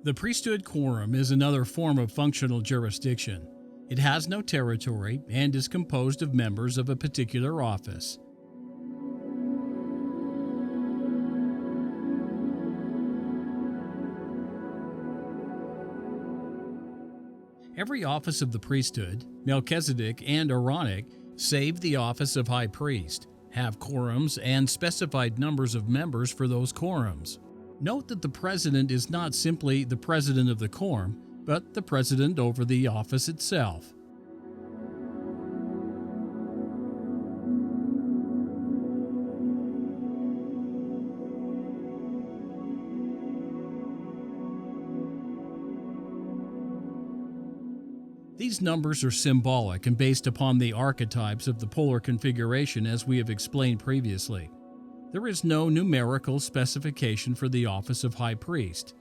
The priesthood quorum is another form of functional jurisdiction. It has no territory and is composed of members of a particular office. Every office of the priesthood, Melchizedek and Aaronic, save the office of high priest, have quorums and specified numbers of members for those quorums. Note that the president is not simply the president of the quorum, but the president over the office itself. These numbers are symbolic and based upon the archetypes of the polar configuration as we have explained previously. There is no numerical specification for the office of high priest.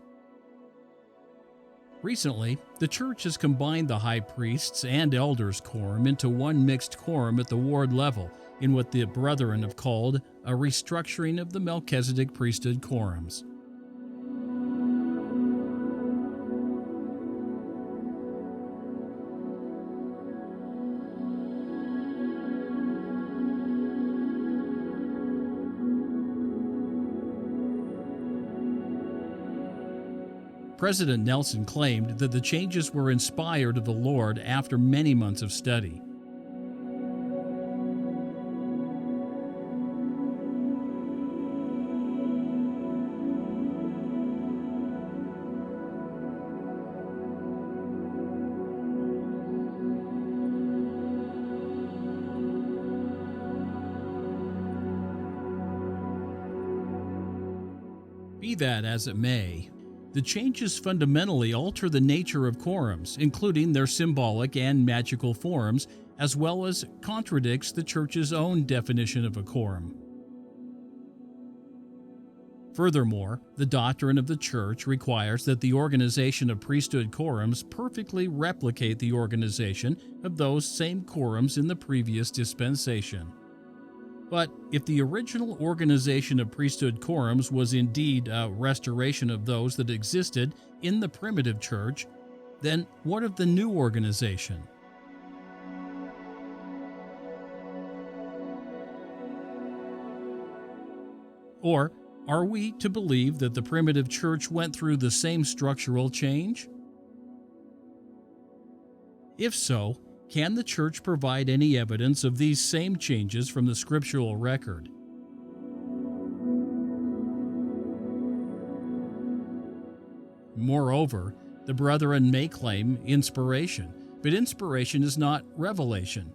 Recently, the Church has combined the high priests and elders quorum into one mixed quorum at the ward level in what the Brethren have called a restructuring of the Melchizedek priesthood quorums. President Nelson claimed that the changes were inspired of the Lord after many months of study. Be that as it may, the changes fundamentally alter the nature of quorums, including their symbolic and magical forms, as well as contradicts the Church's own definition of a quorum. Furthermore, the doctrine of the Church requires that the organization of priesthood quorums perfectly replicate the organization of those same quorums in the previous dispensation. But if the original organization of priesthood quorums was indeed a restoration of those that existed in the primitive church, then what of the new organization? Or are we to believe that the primitive church went through the same structural change? If so, can the Church provide any evidence of these same changes from the scriptural record? Moreover, the Brethren may claim inspiration, but inspiration is not revelation.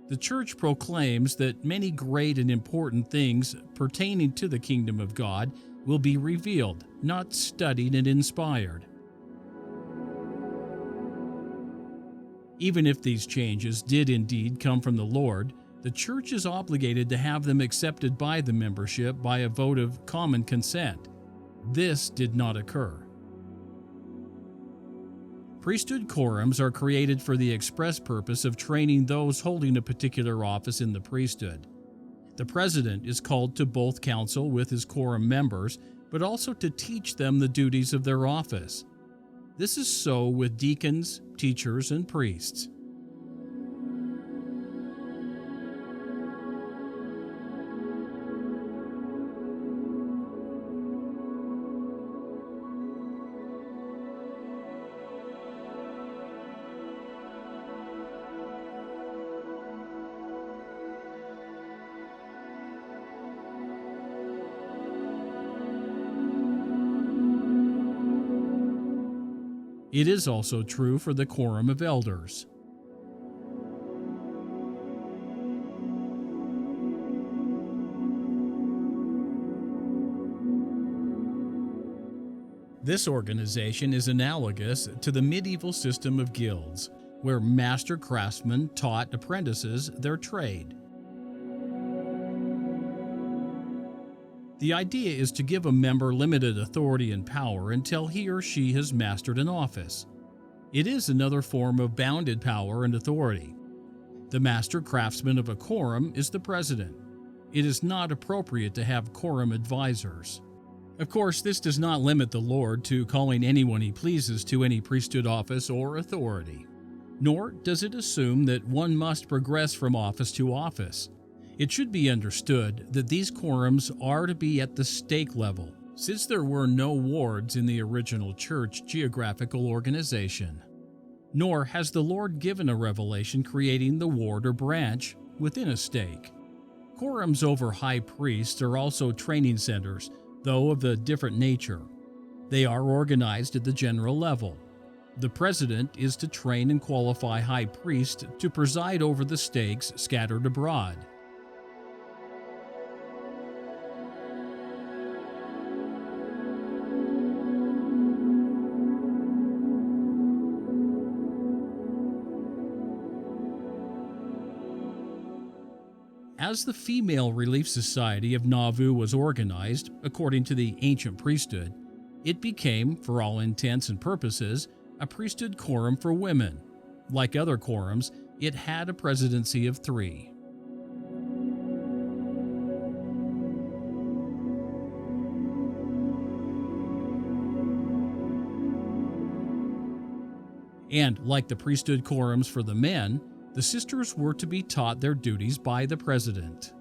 The Church proclaims that many great and important things pertaining to the kingdom of God will be revealed, not studied and inspired. Even if these changes did indeed come from the Lord, the Church is obligated to have them accepted by the membership by a vote of common consent. This did not occur. Priesthood quorums are created for the express purpose of training those holding a particular office in the priesthood. The president is called to both counsel with his quorum members, but also to teach them the duties of their office. This is so with deacons, teachers, and priests. It is also true for the quorum of elders. This organization is analogous to the medieval system of guilds, where master craftsmen taught apprentices their trade. The idea is to give a member limited authority and power until he or she has mastered an office. It is another form of bounded power and authority. The master craftsman of a quorum is the president. It is not appropriate to have quorum advisors. Of course, this does not limit the Lord to calling anyone he pleases to any priesthood office or authority. Nor does it assume that one must progress from office to office. It should be understood that these quorums are to be at the stake level, since there were no wards in the original church geographical organization. Nor has the Lord given a revelation creating the ward or branch within a stake. Quorums over high priests are also training centers, though of a different nature. They are organized at the general level. The president is to train and qualify high priests to preside over the stakes scattered abroad. As the female relief society of Nauvoo was organized, according to the ancient priesthood, it became, for all intents and purposes, a priesthood quorum for women. Like other quorums, it had a presidency of 3. And like the priesthood quorums for the men, the sisters were to be taught their duties by the president.